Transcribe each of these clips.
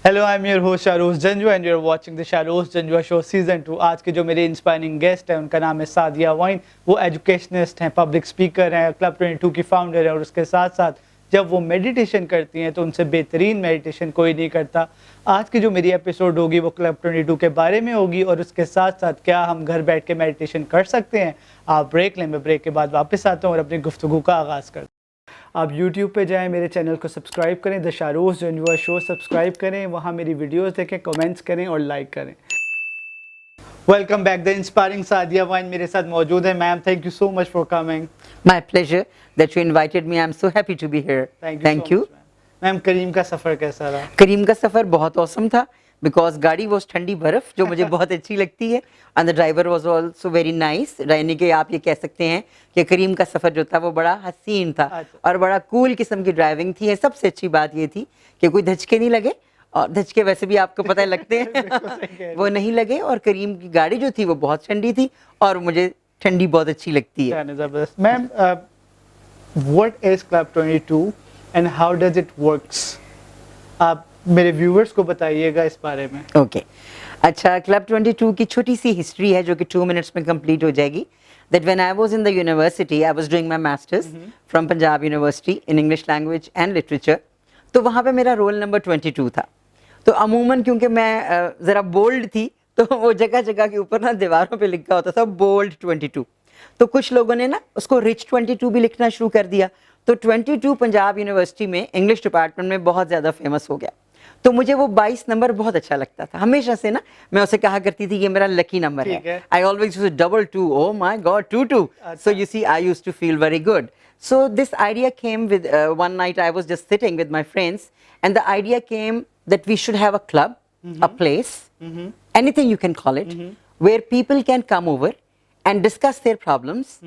Hello, I am your host Shahroz Janjua and you are watching the Shahroz Janjua show season 2। आज के जो मेरे इंस्पायरिंग गेस्ट हैं उनका नाम है सादिया वाइन। वो एजुकेशनिस्ट हैं, पब्लिक स्पीकर हैं, क्लब 22 की फाउंडर है और उसके साथ साथ जब वो मेडिटेशन करती हैं तो उनसे बेहतरीन मेडिटेशन कोई नहीं करता। आज की जो मेरी एपिसोड होगी वो क्लब 22 के बारे में होगी और उसके साथ साथ क्या हम घर बैठ के मेडिटेशन कर सकते हैं। आप ब्रेक लें, मैं ब्रेक के बाद वापस आता हूँ और अपनी गुफ्तगू का आगाज़ करता हूँ। आप YouTube पे जाएं, मेरे चैनल को सब्सक्राइब करें, the Shahroz Janjua show subscribe करें, वहाँ मेरी वीडियोस देखें, कमेंट्स करें और लाइक करें। Welcome back, the inspiring Sadia wine मेरे साथ मौजूद है। Ma'am, thank you so much for coming. My pleasure that you invited me. I'm so happy to be here. Thank you. Ma'am, Karim का सफ़र कैसा रहा? करीम का सफ़र बहुत औसम था बिकॉज गाड़ी वॉज ठंडी बर्फ़ जो मुझे बहुत अच्छी लगती है and the driver was also very nice. यानी कि आप ये कह सकते हैं कि करीम का सफ़र जो था वो बड़ा हसीन था और बड़ा कूल किस्म की ड्राइविंग थी। सबसे अच्छी बात ये थी कि कोई धचके नहीं लगे और धचके वैसे भी आपको पता लगते हैं वो नहीं लगे। और करीम की गाड़ी जो थी वो बहुत ठंडी थी और मुझे ठंडी बहुत अच्छी लगती है। ज़बरदस्त। Ma'am, what is club 22 and how does it works? आप मेरे व्यूअर्स को बताइएगा इस बारे में। ओके अच्छा, क्लब 22 की छोटी सी हिस्ट्री है जो कि 2 मिनट्स में कंप्लीट हो जाएगी। That when I was in the university, I was doing my masters from Punjab university in English language and literature. तो वहाँ पे मेरा रोल नंबर 22 था। तो अमूमन क्योंकि मैं ज़रा बोल्ड थी तो वो जगह जगह के ऊपर ना दीवारों पे लिखा होता था बोल्ड 22। तो कुछ लोगों ने ना उसको रिच 22 भी लिखना शुरू कर दिया। तो 22 पंजाब यूनिवर्सिटी में इंग्लिश डिपार्टमेंट में बहुत ज़्यादा फेमस हो गया। तो मुझे वो 22 नंबर बहुत अच्छा लगता था। हमेशा से ना मैं उसे कहा करती थी ये मेरा लकी नंबर है। I always used double 2, oh my God 22। So you see I used to feel very good. So this idea came with one night I was just sitting with my friends and the idea came that we should have a club, a place, anything you can call it, where people can come over and discuss their problems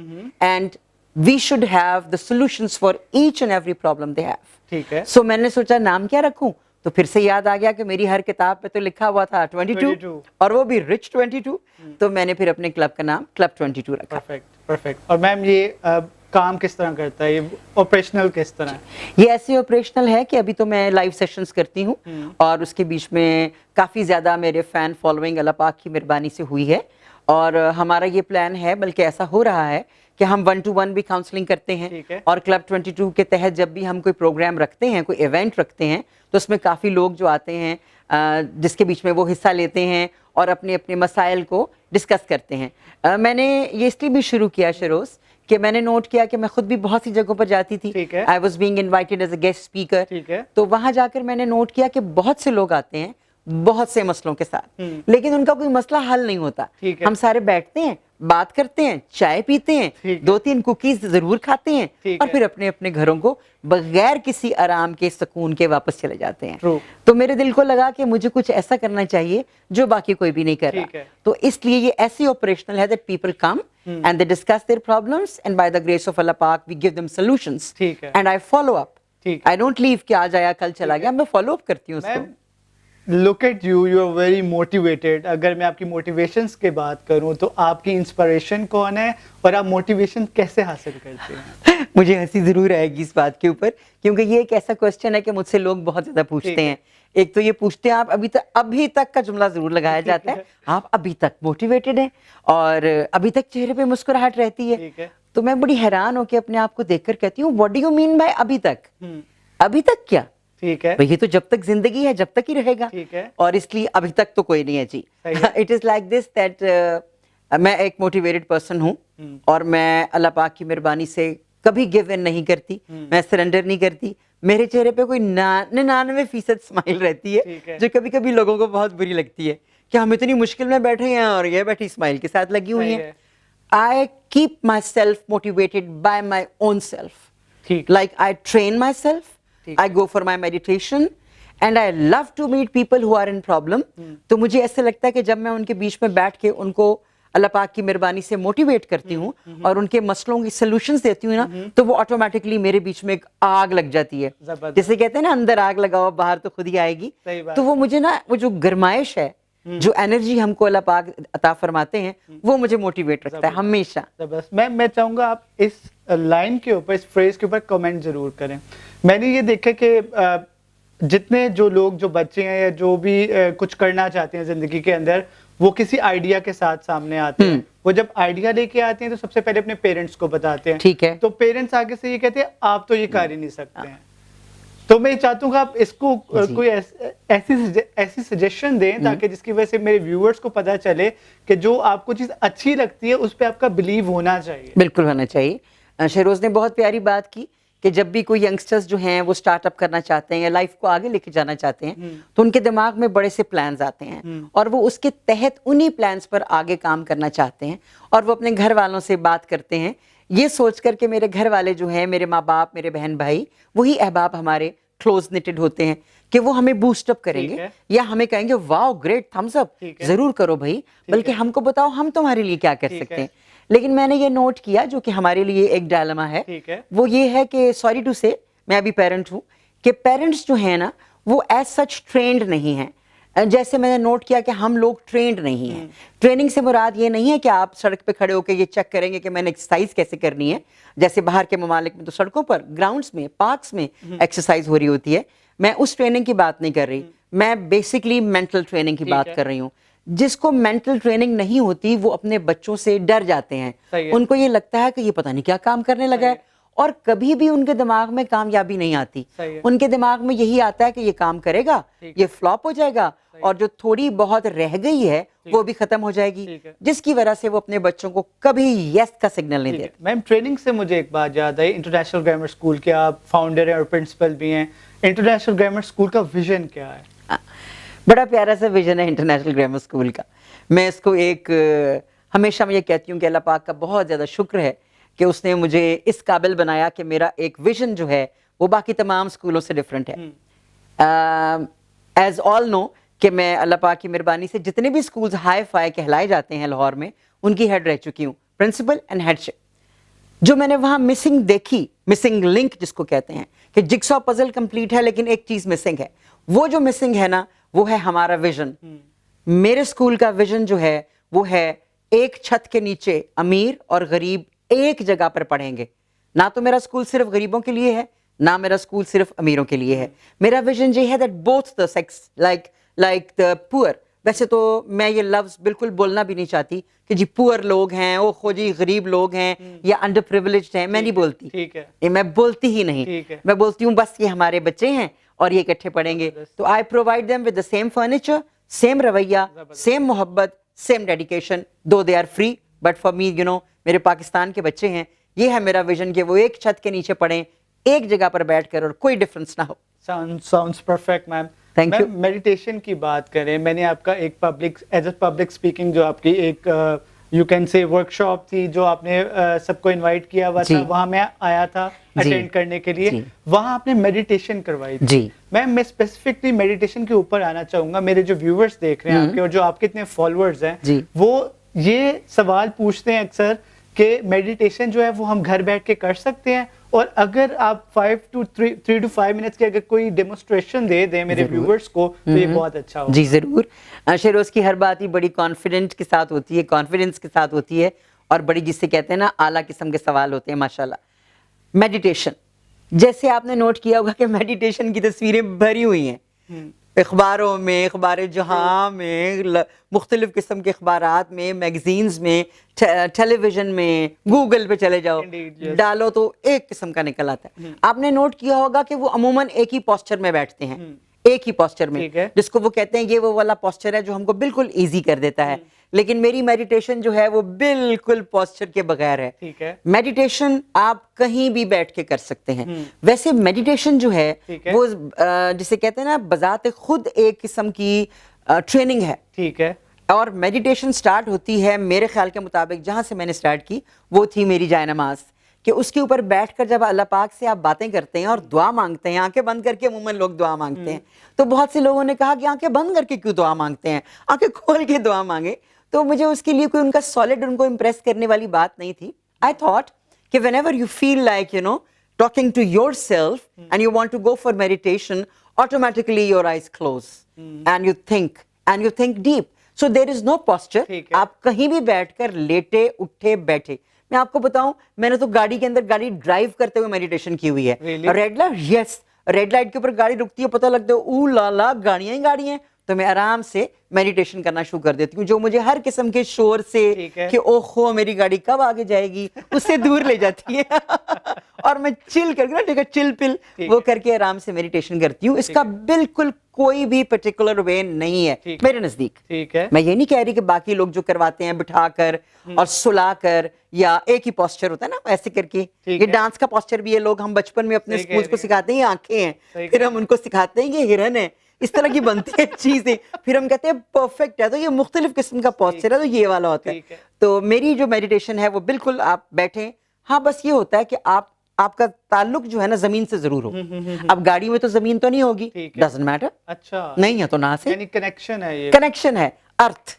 and we should have the solutions for each and every problem they have. ठीक है। So मैंने सोचा नाम क्या रखूं? तो फिर से याद आ गया कि मेरी हर किताब पे तो लिखा हुआ था 22 और वो भी रिच 22। तो मैंने फिर अपने क्लब का नाम क्लब 22 रखा। परफेक्ट। और मैम, ये काम किस तरह करता है, ये ऑपरेशनल किस तरह है? ये ऐसे ऑपरेशनल है कि अभी तो मैं लाइव सेशंस करती हूँ और उसके बीच में काफ़ी ज़्यादा मेरे फ़ैन फॉलोइंग अल्लाह पाक की मेहरबानी से हुई है। और हमारा ये प्लान है, बल्कि ऐसा हो रहा है कि हम 1-to-1 भी काउंसलिंग करते हैं और क्लब 22 के तहत जब भी हम कोई प्रोग्राम रखते हैं, कोई इवेंट रखते हैं तो उसमें काफ़ी लोग जो आते हैं जिसके बीच में वो हिस्सा लेते हैं और अपने अपने मसाइल को डिस्कस करते हैं। मैंने ये इसलिए भी शुरू किया शरोज कि मैंने नोट किया कि मैं खुद भी बहुत सी जगहों पर जाती थी। I was being invited as a guest speaker. तो वहाँ जाकर मैंने नोट किया कि बहुत से लोग आते हैं बहुत से मसलों के साथ, लेकिन उनका कोई मसला हल नहीं होता। हम सारे बैठते हैं, बात करते हैं, चाय पीते हैं, 2-3 कुकीज जरूर खाते हैं और फिर अपने अपने घरों को बगैर किसी आराम के सुकून के वापस चले जाते हैं। तो मेरे दिल को लगा कि मुझे कुछ ऐसा करना चाहिए जो बाकी कोई भी नहीं कर रहा। तो इसलिए ये ऐसी ऑपरेशनल है that people come and they discuss their problems and by the grace of Allah Pak we give them solutions and I follow up. I don't leave कि आज आया कल चला गया, मैं follow up करती हूँ उसको। Look at you, you are very motivated. अगर मैं आपकी मोटिवेशंस की बात करूं तो आपकी इंस्पिरेशन कौन है और आप मोटिवेशन कैसे हासिल करते हैं? मुझे हंसी जरूर आएगी इस बात के ऊपर क्योंकि ये एक ऐसा क्वेश्चन है कि मुझसे लोग बहुत ज्यादा पूछते हैं। एक तो ये पूछते हैं आप अभी तक का जुमला जरूर लगाया जाता है, आप अभी तक मोटिवेटेड हैं और अभी तक चेहरे पे मुस्कुराहट रहती है। तो मैं बड़ी हैरान होकर अपने आप को देखकर कहती हूँ what do you mean by अभी तक? अभी तक क्या? ठीक है, ये तो जब तक जिंदगी है जब तक ही रहेगा। और इसलिए अभी तक तो कोई नहीं है जी। It is like this that मैं एक मोटिवेटेड पर्सन हूँ और मैं अल्लाह पाक की मेहरबानी से कभी गिव इन नहीं करती, मैं सरेंडर नहीं करती। मेरे चेहरे पे कोई 99% स्माइल रहती है जो कभी कभी लोगों को बहुत बुरी लगती है कि हम इतनी मुश्किल में बैठे हैं और ये बैठी स्माइल के साथ लगी हुई है। I keep my self motivated by my own self. Like I train my self, I go for my meditation and I love to meet people who are in problem. तो मुझे ऐसा लगता है कि जब मैं उनके बीच में बैठ के उनको अल्लाह पाक की मेहरबानी से मोटिवेट करती हूँ और उनके मसलों की सॉल्यूशंस देती हूँ ना तो वो ऑटोमेटिकली मेरे बीच में एक आग लग जाती है। जैसे कहते हैं ना अंदर आग लगाओ बाहर तो खुद ही आएगी। तो वो मुझे ना वो जो गरमाइश है, जो एनर्जी हमको अल्लाह पाक अता फरमाते हैं वो मुझे मोटिवेट रखता है हमेशा। मैं चाहूंगा आप इस लाइन के ऊपर, इस फ्रेज के ऊपर कमेंट जरूर करें। मैंने ये देखा कि जितने जो लोग, जो बच्चे हैं या जो भी कुछ करना चाहते हैं जिंदगी के अंदर, वो किसी आइडिया के साथ सामने आते हैं। वो जब आइडिया लेके आते हैं तो सबसे पहले अपने पेरेंट्स को बताते हैं। ठीक है। तो पेरेंट्स आगे से ये कहते हैं आप तो ये कर ही नहीं सकते हैं। तो मैं चाहता हूँ कि आप इसको कोई ऐसी सजेशन दें ताकि जिसकी वजह से मेरे व्यूअर्स को पता चले कि जो आपको चीज अच्छी लगती है उस पर आपका बिलीव होना चाहिए। बिल्कुल होना चाहिए। शहरोज ने बहुत प्यारी बात की कि जब भी कोई यंगस्टर्स जो हैं वो स्टार्टअप करना चाहते हैं या लाइफ को आगे लेके जाना चाहते हैं तो उनके दिमाग में बड़े से प्लान्स आते हैं और वो उसके तहत उन्हीं प्लान्स पर आगे काम करना चाहते हैं और वो अपने घर वालों से बात करते हैं ये सोच कर के मेरे घर वाले जो हैं, मेरे माँ बाप, मेरे बहन भाई, वही अहबाब हमारे क्लोज निटेड होते हैं कि वो हमें बूस्ट अप करेंगे या हमें कहेंगे वाओ ग्रेट, थम्स अप, जरूर करो भाई, बल्कि हमको बताओ हम तुम्हारे लिए क्या कर सकते हैं। लेकिन मैंने ये नोट किया जो कि हमारे लिए एक डायलेमा है, वो ये है कि सॉरी टू से, मैं अभी पेरेंट हूँ, कि पेरेंट्स जो है ना वो एज सच ट्रेंड नहीं है। जैसे मैंने नोट किया कि हम लोग ट्रेंड नहीं हैं। ट्रेनिंग से मुराद ये नहीं है कि आप सड़क पे खड़े होकर ये चेक करेंगे कि मैंने एक्सरसाइज कैसे करनी है। जैसे बाहर के ममालिक में तो सड़कों पर, ग्राउंड्स में, पार्क्स में एक्सरसाइज हो रही होती है। मैं उस ट्रेनिंग की बात नहीं कर रही, मैं बेसिकली मेंटल ट्रेनिंग की बात कर रही हूँ। जिसको मेंटल ट्रेनिंग नहीं होती वो अपने बच्चों से डर जाते हैं। उनको ये लगता है कि ये पता नहीं क्या काम करने लगा है और कभी भी उनके दिमाग में कामयाबी नहीं आती। उनके दिमाग में यही आता है कि ये काम करेगा, ये फ्लॉप हो जाएगा और जो थोड़ी बहुत रह गई है वो भी खत्म हो जाएगी, जिसकी वजह से वो अपने बच्चों को कभी यस का सिग्नल नहीं देते। मैम, ट्रेनिंग से मुझे एक बात याद आई, इंटरनेशनल ग्रामर स्कूल के आप फाउंडर हैं और प्रिंसिपल भी हैं। इंटरनेशनल ग्रामर स्कूल का विजन क्या है? बड़ा प्यारा सा विजन है इंटरनेशनल ग्रामर स्कूल का। मैं इसको हमेशा मैं ये कहती हूँ कि अल्लाह पाक का बहुत ज़्यादा शुक्र है कि उसने मुझे इस काबिल बनाया कि मेरा एक विजन जो है वो बाकी तमाम स्कूलों से डिफरेंट है। एज ऑल नो कि मैं अल्लाह पाक की मेहरबानी से जितने भी स्कूल्स हाई फाई कहलाए जाते हैं लाहौर में, उनकी हेड रह चुकी हूँ, प्रिंसिपल एंड हेडशिप। जो मैंने वहाँ मिसिंग देखी, मिसिंग लिंक जिसको कहते हैं, कि जिक्सॉ पजल कंप्लीट है लेकिन एक चीज़ मिसिंग है। वो जो मिसिंग है ना, वो है हमारा विजन। मेरे स्कूल का विजन जो है वो है एक छत के नीचे अमीर और गरीब एक जगह पर पढ़ेंगे। ना तो मेरा स्कूल सिर्फ गरीबों के लिए है, ना मेरा स्कूल सिर्फ अमीरों के लिए है। मेरा विजन ये है that both the sex like the poor. वैसे तो मैं ये लफ्ज बिल्कुल बोलना भी नहीं चाहती कि जी पुअर लोग हैं, ओ खो जी गरीब लोग हैं या अंडर प्रिविलेज्ड हैं, मैं नहीं बोलती। ठीक है, ये मैं बोलती ही नहीं। मैं बोलती हूँ बस ये हमारे बच्चे हैं और ये इकट्ठे पढ़ेंगे। तो I provide them with the same furniture, same रवैया, सेम मोहब्बत, same dedication, though they are free but for me मेरे पाकिस्तान के बच्चे हैं, ये है मेरा विजन कि वो एक छत के नीचे पढ़ें, एक जगह पर बैठकर, और कोई डिफरेंस ना हो। Sounds perfect ma'am. Thank you. Meditation की बात करें, मैंने आपका एक पब्लिक स्पीकिंग जो आपकी एक यू कैन से वर्कशॉप थी जो आपने सबको इनवाइट किया हुआ था, वहां मैं आया था अटेंड करने के लिए। वहां आपने मेडिटेशन करवाई थी। मैं स्पेसिफिकली मेडिटेशन के ऊपर आना चाहूंगा। मेरे जो व्यूअर्स देख रहे हैं आपके और जो आपके इतने फॉलोअर्स हैं, वो ये सवाल पूछते हैं अक्सर कि मेडिटेशन जो है वो हम घर बैठ के कर सकते हैं, और अगर आप 3 to 5 मिनट्स की अगर कोई डेमोन्स्ट्रेशन दे दें मेरे व्यूअर्स को तो ये बहुत अच्छा होगा। जी जरूर। शेरोज की हर बात ही बड़ी कॉन्फिडेंट के साथ होती है, कॉन्फिडेंस के साथ होती है और बड़ी जिससे कहते हैं ना आला किस्म के सवाल होते हैं माशाल्लाह। मेडिटेशन, जैसे आपने नोट किया होगा कि मेडिटेशन की तस्वीरें भरी हुई हैं अखबारों में, अखबार जहां में, मुख्तलिफ किस्म के अखबारात में, मैगजीन्स में, टेलीविजन में, गूगल पे चले जाओ, डालो तो एक किस्म का निकल आता है। आपने नोट किया होगा कि वो अमूमन एक ही पोस्चर में बैठते हैं, एक ही पोस्चर में, जिसको वो कहते हैं ये वो वाला पोस्चर है जो हमको बिल्कुल इजी कर देता है। लेकिन मेरी मेडिटेशन जो है वो बिल्कुल पोस्चर के बगैर है। ठीक है। मेडिटेशन आप कहीं भी बैठ के कर सकते हैं। वैसे मेडिटेशन जो है वो जिसे कहते हैं ना बजाते खुद एक किस्म की ट्रेनिंग है। ठीक है। और मेडिटेशन स्टार्ट होती है मेरे ख्याल के मुताबिक, जहां से मैंने स्टार्ट की वो थी मेरी जाय नमाज, कि उसके ऊपर बैठकर जब अल्लाह पाक से आप बातें करते हैं और दुआ मांगते हैं, आंखें बंद करके अमूमन लोग दुआ मांगते हैं। तो बहुत से लोगों ने कहा कि आंखें बंद करके क्यों दुआ मांगते हैं, आंखें खोल के दुआ मांगे। तो मुझे उसके लिए कोई उनका सॉलिड, उनको इम्प्रेस करने वाली बात नहीं थी। आई थॉट कि whenever you feel like talking to yourself and you want to go for meditation, automatically your eyes close and you think deep. So there is no posture. आप कहीं भी बैठकर लेटे उठे बैठे। मैं आपको बताऊं, मैंने तो गाड़ी के अंदर गाड़ी ड्राइव करते हुए मेडिटेशन की हुई है। रेगुलर, यस, रेड लाइट के ऊपर गाड़ी रुकती है, पता लगता है ऊ ला ला गाड़ियां ही गाड़ियां हैं, तो मैं आराम से मेडिटेशन करना शुरू कर देती हूँ, जो मुझे हर किस्म के शोर से ठीक है। कि ओहो मेरी गाड़ी कब आगे जाएगी उससे दूर ले जाती है। और मैं चिल करके ना, ठीक है, चिल पिल ठीक वो है। करके आराम से मेडिटेशन करती हूँ। इसका बिल्कुल कोई भी पर्टिकुलर वे नहीं है ठीक है। मेरे नजदीक। ठीक है। मैं ये नहीं कह रही कि बाकी लोग जो करवाते हैं बिठाकर और सुलाकर या एक ही पोस्चर होता है ना ऐसे करके, ठीक ये है। डांस का पोस्चर भी है, लोग हम बचपन में अपने सही कह स्कूल्स को रही हैं। सिखाते हैं ये आंखें हैं, सही फिर कह हम उनको सिखाते हैं ये हिरन है, इस तरह की बनती है चीजें, फिर हम कहते हैं परफेक्ट है, तो ये मुख्तलिफ किस्म का पोस्चर है, तो ये वाला होता है। ठीक है। तो मेरी जो मेडिटेशन है वो बिल्कुल आप बैठे, हाँ बस ये होता है कि आपका ताल्लुक जो है ना जमीन से जरूर हो। अब गाड़ी में तो जमीन तो नहीं होगी, ठीक है। डजंट मैटर, अच्छा, नहीं है तो ना से यानी कनेक्शन है ये, कनेक्शन है, अर्थ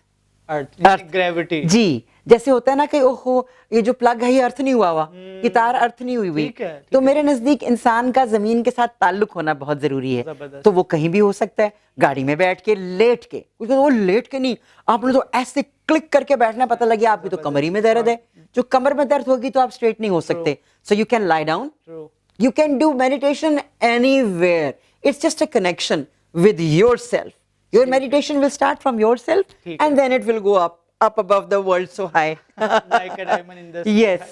अर्थ, ग्रेविटी। जी, जैसे होता है ना कि ओहो ये जो प्लग है ये अर्थ नहीं हुआ हुआ, ये तार अर्थ नहीं हुई हुई, ठीक है, ठीक तो मेरे नजदीक इंसान का जमीन के साथ ताल्लुक होना बहुत जरूरी है। जबरदस्त। तो वो कहीं भी हो सकता है, गाड़ी में बैठ के, लेट के, क्योंकि वो लेट के नहीं, आपने तो ऐसे क्लिक करके बैठना, पता लगे आपकी तो कमर ही में दर्द है, जो कमर में दर्द होगी तो आप स्ट्रेट नहीं हो सकते, so you can lie down, True. you can do meditation anywhere. It's just a connection with yourself. Your meditation will start from yourself ठीक and then it will go up above the world so high. Like a diamond in the sky. Yes.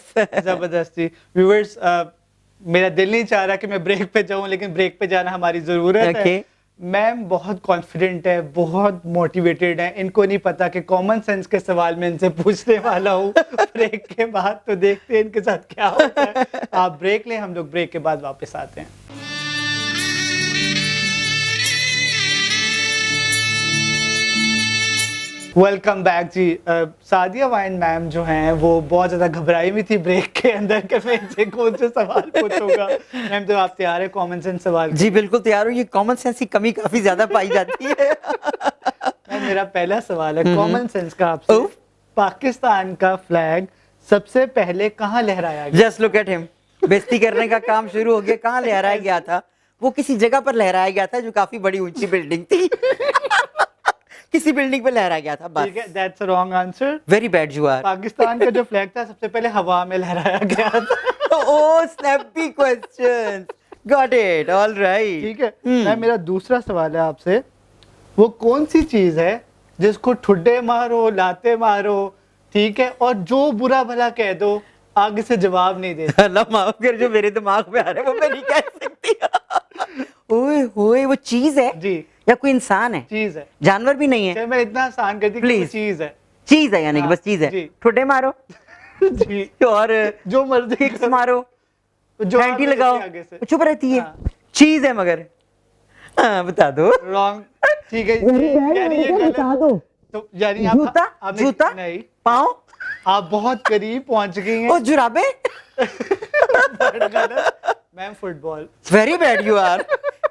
जबरदस्ती। Viewers, मेरा दिल नहीं चाह रहा कि मैं break पे जाऊं, लेकिन ब्रेक पे जाना हमारी जरूरत है। Okay. मैम बहुत कॉन्फिडेंट है, बहुत मोटिवेटेड है, इनको नहीं पता कि कॉमन सेंस के सवाल मैं इनसे पूछने वाला हूँ ब्रेक के बाद, तो देखते हैं इनके साथ क्या होता है। आप ब्रेक लें, हम लोग ब्रेक के बाद वापस आते हैं। वेलकम बैक जी। सादिया वाइन मैम जो हैं वो बहुत ज़्यादा घबराई हुई थी ब्रेक के अंदर कि मैं इनसे कौन से सवाल पूछूंगा। मैम तो आप तैयार है कॉमन सेंस सवाल के? जी बिल्कुल तैयार हूँ, ये कॉमन सेंस की कमी काफी ज्यादा पाई जाती है। मैम मेरा पहला सवाल है कॉमन सेंस का आपसे। ओह। पाकिस्तान का फ्लैग सबसे पहले कहाँ लहराया गया? जस्ट लुक एट हिम, बेइज्जती करने का काम शुरू हो गया। कहाँ लहराया गया था? वो किसी जगह पर लहराया गया था जो काफी बड़ी ऊंची बिल्डिंग थी। किसी बिल्डिंग पे लहराया गया था ठीक है, बस। That's wrong answer. Very bad you are. Pakistan का जो फ्लैग था सबसे पहले हवा में लहराया गया था। Oh snappy questions, got it, all right. ठीक है। मैम मेरा दूसरा सवाल है आपसे, वो कौन सी चीज है जिसको ठुड्डे मारो लाते मारो, ठीक है, और जो बुरा भला कह दो आगे से जवाब नहीं देते? अल्लाह माफ कर, जो मेरे दिमाग में आ रहा है वो मैं नहीं कह सकती। ओए होए, वो चीज है जी, या कोई इंसान है? चीज है। जानवर भी नहीं है? चलिए मैं इतना आसान कर दी कि वो Please. चीज है। चीज है, यानी कि हाँ, बस चीज है। जी। ठुड्डे मारो जी, और जो मर्जी किक्स करो। मारो, जो हैंटी आप लगाओ, आगे से। वो चुप रहती है। हाँ। चीज है मगर, हाँ बता दो। रॉन्ग। ठीक है, यानी ये गलत। तो यानी आप जूता, आपने- जूता, नहीं, पाँव, आप बहुत करीब पहुंच गई हैं। और जुराबे। गलत। Ma'am football. Very bad you are.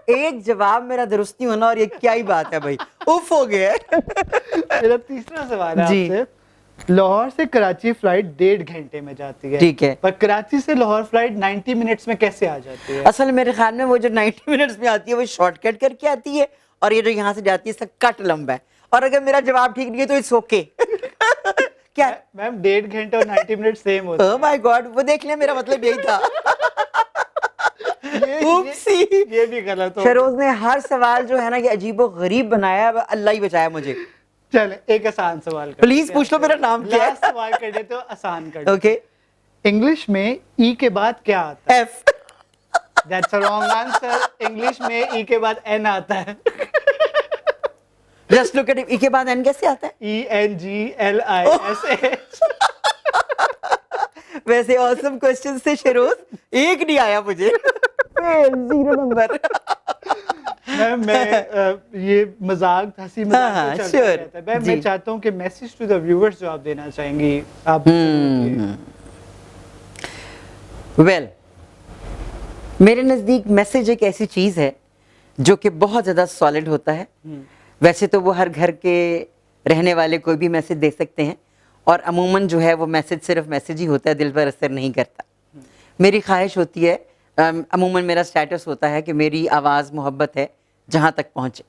एक जवाब मेरा दुरुस्त नहीं होना, और ये क्या ही बात है भाई, उफ हो गया। मेरा तीसरा सवाल है जी। आपसे। लाहौर से कराची फ्लाइट 1.5 घंटे में जाती है, ठीक है। पर कराची से लाहौर फ्लाइट 90 मिनट्स में कैसे आ जाती है? असल मेरे ख्याल में वो जो 90 मिनट्स में आती है वो शॉर्टकट करके आती है, और ये जो यहाँ से जाती है इसका कट लंबा है। और अगर मेरा जवाब ठीक नहीं है तो इट्स ओके। क्या? मैम 1.5 घंटे और 90 मिनट सेम होते ओह माय गॉड, वो देख लिया, मेरा मतलब यही था। हैं। Oopsie. ये भी गलत हो। शरोज ने हर सवाल जो है ना कि अजीबो गरीब बनाया, अब अल्लाह ही बचाया मुझे। चले एक आसान सवाल कर प्लीज पूछ लो, मेरा नाम क्या लास्ट है? सवाल कर देते हो, आसान कर ओके, इंग्लिश में ई के बाद क्या आता है? F. That's a wrong answer. English में ई के बाद एन आता है। जस्ट लुक एट इट, ई के बाद एन कैसे आता है? ENGLISH। वैसे ऑसम क्वेश्चन से शरोज, एक नहीं आया मुझे। 0 नंबर। मैं ये मजाक, हंसी मजाक हाँ, तो चलता sure, रहता है। मैं जी। चाहता हूँ कि मैसेज टू द व्यूअर्स जो आप देना चाहेंगी आप। वेल, मेरे नज़दीक मैसेज एक ऐसी चीज़ है जो कि बहुत ज़्यादा सॉलिड होता है। वैसे तो वो हर घर के रहने वाले कोई भी मैसेज दे सकते हैं, और अमूमन जो है वो मैसेज सिर्फ मैसेज ही होता है, दिल पर असर नहीं करता। मेरी ख्वाहिश होती है, अमूमन मेरा स्टेटस होता है कि मेरी आवाज़ मोहब्बत है जहाँ तक पहुँचे,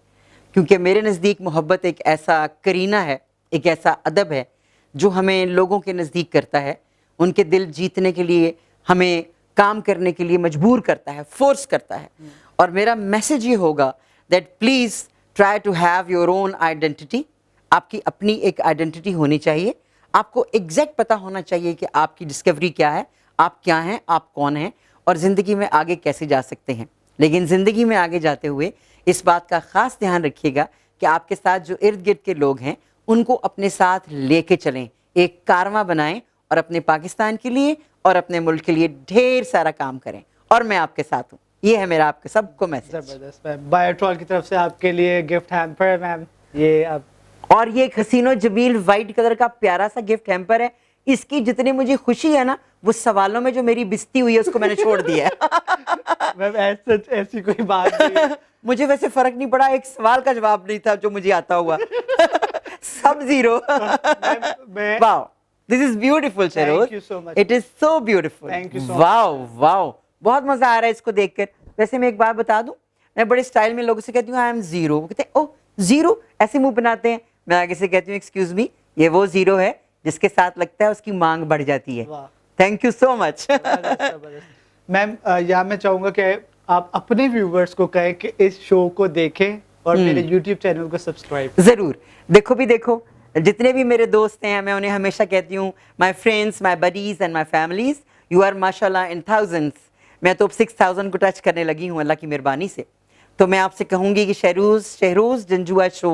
क्योंकि मेरे नज़दीक मोहब्बत एक ऐसा करीना है, एक ऐसा अदब है जो हमें लोगों के नज़दीक करता है, उनके दिल जीतने के लिए हमें काम करने के लिए मजबूर करता है, फोर्स करता है। और मेरा मैसेज ये होगा that please try to have your own identity. आपकी अपनी एक आइडेंटिटी होनी चाहिए। आपको एग्जैक्ट पता होना चाहिए कि आपकी डिस्कवरी क्या है, आप क्या हैं, आप कौन हैं और ज़िंदगी में आगे कैसे जा सकते हैं। लेकिन ज़िंदगी में आगे जाते हुए इस बात का ख़ास ध्यान रखिएगा कि आपके साथ जो इर्द गिर्द के लोग हैं उनको अपने साथ लेके चलें, एक कारवां बनाएं और अपने पाकिस्तान के लिए और अपने मुल्क के लिए ढेर सारा काम करें। और मैं आपके साथ हूँ, ये है मेरा आपके सबको मैसेज। जबरदस्त मैम। बायोट्रॉल की तरफ से आपके लिए गिफ्ट हैम्पर है मैम, ये आप और ये एक हसीनो जमील वाइट कलर का प्यारा सा गिफ्ट हैम्पर है। इसकी जितनी मुझे खुशी है ना, वो सवालों में जो मेरी बिस्ती हुई है उसको मैंने छोड़ दिया है। मैम ऐसी कोई बात नहीं है। मुझे वैसे फर्क नहीं पड़ा, एक सवाल का जवाब नहीं था जो मुझे आता हुआ। सब जीरो। मैं wow, this is beautiful Thank you so Shahroz, much. It is so beautiful. Thank you so much. Wow wow, बहुत मजा आ रहा है इसको देखकर। वैसे मैं एक बात बता दूं, मैं बड़े स्टाइल में लोगों से कहती हूँ आई एम जीरो, वो कहते हैं ओह जीरो, ऐसे मुंह बनाते हैं। मैं आगे से कहती हूँ एक्सक्यूज मी, ये वो जीरो है जिसके साथ लगता है उसकी मांग बढ़ जाती है। वाह। Thank you so much. Ma'am यहाँ मैं चाहूंगा कि आप अपने व्यूवर्स को कहें कि इस शो को देखें और मेरे यूट्यूब चैनल को सब्सक्राइब। जरूर देखो भी देखो, जितने भी मेरे दोस्त हैं मैं उन्हें हमेशा कहती हूँ my friends, my buddies and my families, you are माशाल्लाह इन थाउजेंड्स। मैं तो अब 6000 को टच करने लगी हूँ अल्लाह की मेहरबानी से। तो मैं आपसे कहूँगी कि शहरोज जंजुआ शो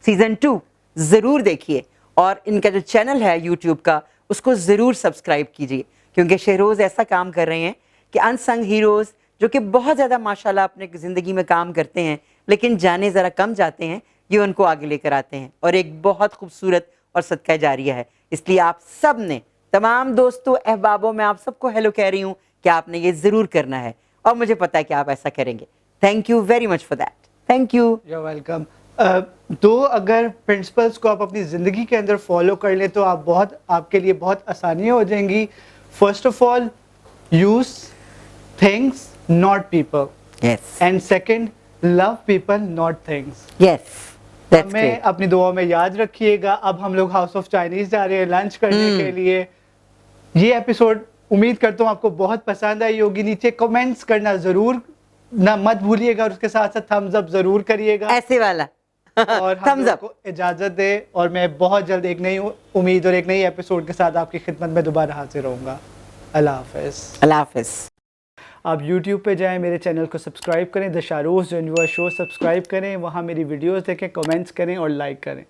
सीजन 2 ज़रूर देखिए और इनका जो चैनल है यूट्यूब का उसको ज़रूर सब्सक्राइब कीजिए, क्योंकि शहरोज़ ऐसा काम कर रहे हैं कि अनसंग हीरोज़ जो कि बहुत ज़्यादा माशाल्लाह अपने ज़िंदगी में काम करते हैं लेकिन जाने ज़रा कम जाते हैं, ये उनको आगे लेकर आते हैं और एक बहुत खूबसूरत और सदका जारिया है। इसलिए आप सब ने, तमाम दोस्तों अहबाबों, मैं आप सबको हेलो कह रही हूँ कि आपने ये ज़रूर करना है और मुझे पता है कि आप ऐसा करेंगे। Thank you very much for that. Thank you. You are welcome. तो अगर प्रिंसिपल्स को आप अपनी ज़िंदगी के अंदर फॉलो कर लें तो आपके लिए बहुत आसानियाँ हो जाएंगी। First of all, use things not people, yes and second, love people not things. Yes, that's हमें ग्रेट। अपनी दुआ में याद रखिएगा। अब हम लोग हाउस ऑफ चाइनीज जा रहे हैं लंच करने के लिए। ये एपिसोड उम्मीद करता हूँ आपको बहुत पसंद आई होगी। नीचे कमेंट्स करना जरूर ना मत भूलिएगा और उसके साथ साथ थम्स अप जरूर करिएगा। ऐसे वाला और हम थम्स लोग अप। को इजाजत दे और मैं बहुत जल्द एक नई उम्मीद और एक नई एपिसोड के साथ आपकी खिदमत में दोबारा हाजिर होऊंगा। अल्लाह हाफिज। अल्लाह हाफिज। आप YouTube पे जाएं, मेरे चैनल को सब्सक्राइब करें, the Shahroz Janjua show subscribe करें, वहाँ मेरी वीडियोस देखें, कमेंट्स करें और लाइक करें।